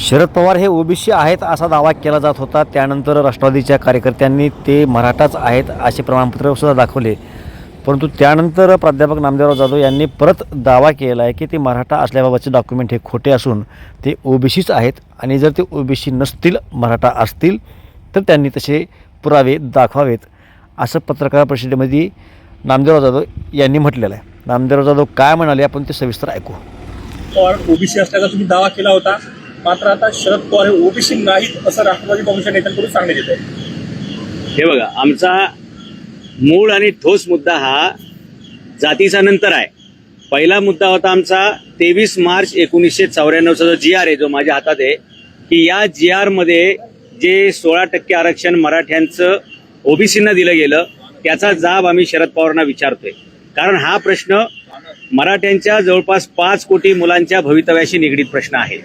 शरद पवार हे ओबीसी आहेत असा दावा केला जात होता। त्यानंतर राष्ट्रवादीच्या कार्यकर्त्यांनी ते मराठाच आहेत असे प्रमाणपत्र सुद्धा दाखवले, परंतु त्यानंतर प्राध्यापक नामदेवराव जाधव यांनी परत दावा केला आहे की ते मराठा असल्याबाबतचे डॉक्युमेंट हे खोटे असून ते ओबीसीच आहेत आणि जर ते ओबीसी नसतील, मराठा असतील तर त्यांनी तसे पुरावे दाखवावेत असं पत्रकार परिषदेमध्ये नामदेवराव जाधव यांनी म्हटलेलं आहे। नामदेवराव जाधव काय म्हणाले आपण ते सविस्तर ऐकू। पवार ओबीसी असल्याचा तुम्ही दावा केला होता, मात्र आता शरद पवार हे ओबीसी नाहीत असं राष्ट्रवादी काँग्रेसच्या नेत्यांकडून सांगण्यात येत आहे। हे बघा, आमचा मूळ आणि ठोस मुद्दा हा जातीचा नंतर आहे। पहिला मुद्दा होता आमचा 23 मार्च 1994चा जो GR आहे, जो माझ्या हातात आहे, की या GR मध्ये जे 16% आरक्षण मराठ्यांचं ओबीसींना दिलं गेलं त्याचा जाब आम्ही शरद पवारांना विचारतोय। कारण हा प्रश्न मराठ्यांच्या जवळपास 5 कोटी मुलांच्या भवितव्याशी निगडीत प्रश्न आहे।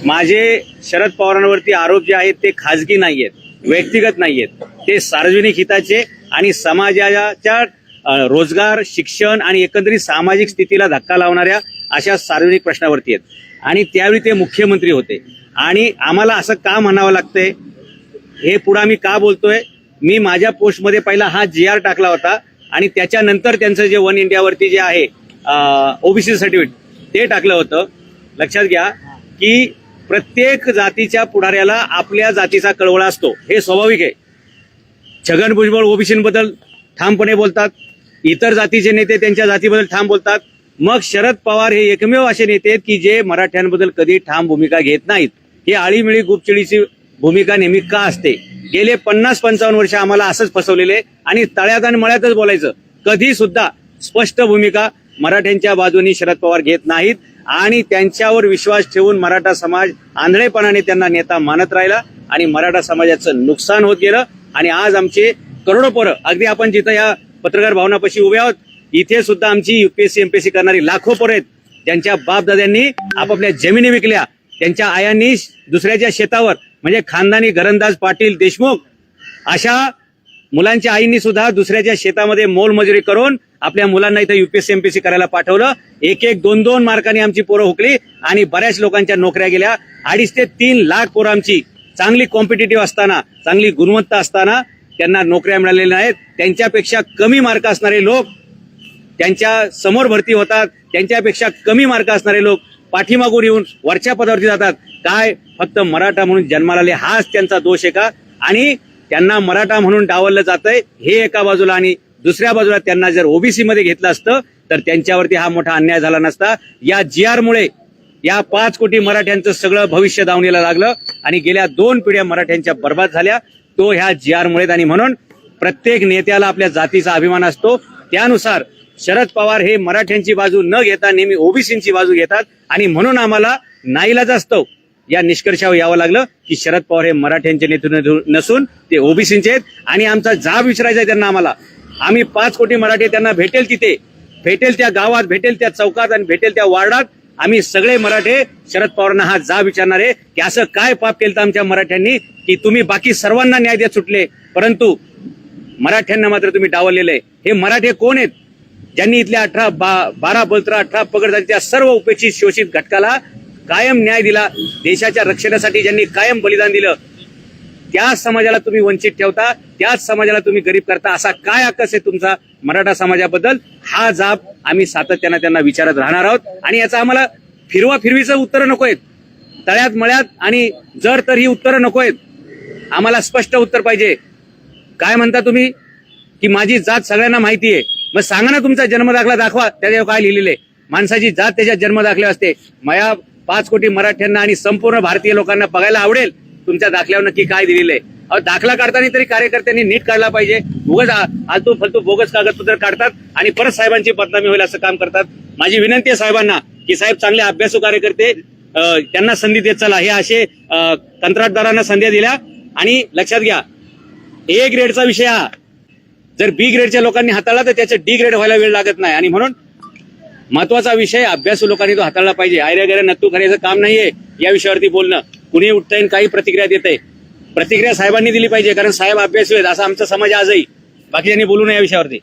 माझे शरद पवारांवरती आरोप जे आहेत ते खाजगी नाही आहेत, व्यक्तिगत नाही आहेत, ते सार्वजनिक हिताचे आणि समाजाच्या रोजगार, शिक्षण आणि एकंदरीत सामाजिक स्थितीला धक्का लावणाऱ्या अशा सार्वजनिक प्रश्नावरती आहेत। आणि त्यावेळी ते मुख्यमंत्री होते आणि आम्हाला असं का म्हणावं लागतंय, हे पुढे आम्ही का बोलतोय। मी माझ्या पोस्टमध्ये पहिला हा GR टाकला होता आणि त्याच्यानंतर त्यांचं जे वन इंडियावरती जे आहे ओबीसी सर्टिफिकेट ते टाकलं होतं। लक्षात घ्या की प्रत्येक जातीच्या पुढाऱ्याला आपल्या जातीचा कळवळा असतो, हे स्वाभाविक आहे। छगन भुजबळ ओबीसींबद्दल ठामपणे बोलतात, इतर जातीचे नेते त्यांच्या जातीबद्दल ठाम बोलतात। मग शरद पवार हे एकमेव असे नेते आहेत की जे मराठ्यांबद्दल कधी ठाम भूमिका घेत नाहीत। ही आळीमिळी गुपचिडीची भूमिका नेहमी का असते? गेले 50-55 वर्ष आम्हाला असंच फसवलेले आणि तळ्यात आणि मळ्यातच बोलायचं, कधी सुद्धा स्पष्ट भूमिका मराठ्यांच्या बाजूनी शरद पवार घेत नाहीत आणि त्यांच्यावर विश्वास ठेवून मराठा समाज आंधळेपणाने त्यांना नेता मानत राहिला आणि मराठा समाजाचं नुकसान होत गेलं। आणि आज आमचे करोडो पोरं, अगदी आपण जिथं या पत्रकार भवनापाशी उभे आहोत, इथे सुद्धा आमची UPSC MPSC करणारी लाखो पोरं आहेत, ज्यांच्या बापदाद्यांनी आपापल्या जमिनी विकल्या, त्यांच्या आयांनी दुसऱ्याच्या शेतावर, म्हणजे खानदानी घरंदाज पाटील देशमुख अशा मुलांच्या आईंनी सुद्धा दुसऱ्याच्या शेतामध्ये मोलमजुरी करून आपल्या मुलांना इथं UPSC MPSC करायला पाठवलं। 1-1, 2-2 मार्कांनी आमची पोरं हुकली आणि बऱ्याच लोकांच्या नोकऱ्या गेल्या। 2.5 ते 3 लाख पोरं आमची चांगली कॉम्पिटिटिव्ह असताना, चांगली गुणवत्ता असताना त्यांना नोकऱ्या मिळालेल्या नाहीत। त्यांच्यापेक्षा कमी मार्क असणारे लोक त्यांच्या समोर भरती होतात, त्यांच्यापेक्षा कमी मार्क असणारे लोक पाठीमागून येऊन वरच्या पदावरती जातात। काय फक्त मराठा म्हणून जन्माला आले हाच त्यांचा दोष आहे का? आणि त्यांना मराठा म्हणून डावललं जातंय हे एका बाजूला, आणि दुसऱ्या बाजूला त्यांना जर ओबीसी मध्ये घेतलं असतं तर त्यांच्यावरती हा मोठा अन्याय झाला नसता। या GR मुळे या 5 कोटी मराठ्यांचं सगळं भविष्य दावणीला लागलं आणि गेल्या 2 पिढ्या मराठ्यांच्या बर्बाद झाल्या, तो ह्या GR मुळे। आणि म्हणून प्रत्येक नेत्याला आपल्या जातीचा अभिमान असतो, त्यानुसार शरद पवार हे मराठ्यांची बाजू न घेता नेहमी ओबीसींची बाजू घेतात आणि म्हणून आम्हाला नाईलाज असतो या निष्कर्षावर यावं लागलं की शरद पवार हे मराठ्यांचे नेते नसून ते ओबीसींचे आहेत। आणि आमचा जाब विचारायचा आहे त्यांना, आम्ही 5 कोटी मराठी त्यांना भेटेल तिथे, भेटेल त्या गावात, भेटेल त्या चौकात आणि भेटेल त्या वार्डात आम्ही सगळे मराठे शरद पवारांना हा जाब विचारणार आहे की असं काय पाप केलं आमच्या मराठ्यांनी की तुम्ही बाकी सर्वांना न्याय देत सुटले, परंतु मराठ्यांना मात्र तुम्ही डावललेलं आहे। हे मराठे कोण आहेत? ज्यांनी इथल्या 12 बलत्रा 18 पगड जातीच्या सर्व उपेक्षित शोषित घटकाला कायम न्याय दिला, देशाच्या रक्षणासाठी ज्यांनी कायम बलिदान दिलं, त्याच समाजाला तुम्ही वंचित ठेवता, त्याच समाजाला तुम्ही गरीब करता। असा काय आकस आहे तुमचा मराठा समाजाबद्दल? हा जाब आम्ही सातत्यानं त्यांना विचारत राहणार आहोत आणि याचा आम्हाला फिरवीचं उत्तरं नको आहेत, तळ्यात मळ्यात आणि जर तर ही उत्तरं नको आहेत, आम्हाला स्पष्ट उत्तर पाहिजे। काय म्हणता तुम्ही की माझी जात सगळ्यांना माहिती आहे, मग सांगा ना तुमचा जन्मदाखला दाखवा, त्याच्यावर काय लिहिलेलं आहे? माणसाची जात त्याच्या जन्मदाखले असते। मला 5 कोटी मराठ्यांना आणि संपूर्ण भारतीय लोकांना बघायला आवडेल तुमच्या दाखल्यावर नक्की काय दिलेलं आहे। दाखला काढताना तरी कार्यकर्त्यांनी नीट काढला पाहिजे, उगाच आलतू फलतू बोगस कागदपत्र काढतात आणि परत साहेबांची बदनामी होईल असं काम करतात। माझी विनंती आहे साहेबांना की साहेब चांगले अभ्यासू कार्यकर्ते, त्यांना संधी देत चला। हे असे कंत्राटदारांना संधी दिल्या आणि लक्षात घ्या, A ग्रेडचा विषय हा जर B ग्रेडच्या लोकांनी हाताळला तर त्याचं D ग्रेड व्हायला वेळ लागत नाही। आणि म्हणून महत्वाचा विषय अभ्यासू लोकांनी तो हाताळला पाहिजे। आयऱ्या गेऱ्या नत्तू खऱ्याचं काम नाहीये या विषयावरती बोलणं। कुणी उठतंय काही प्रतिक्रिया देतंय, प्रतिक्रिया साहेबांनी दिली पाहिजे, कारण साहेब अभ्यासू आहेत असा आमचा समाज आजही, बाकीच्यांनी बोलू नये या विषयावरती।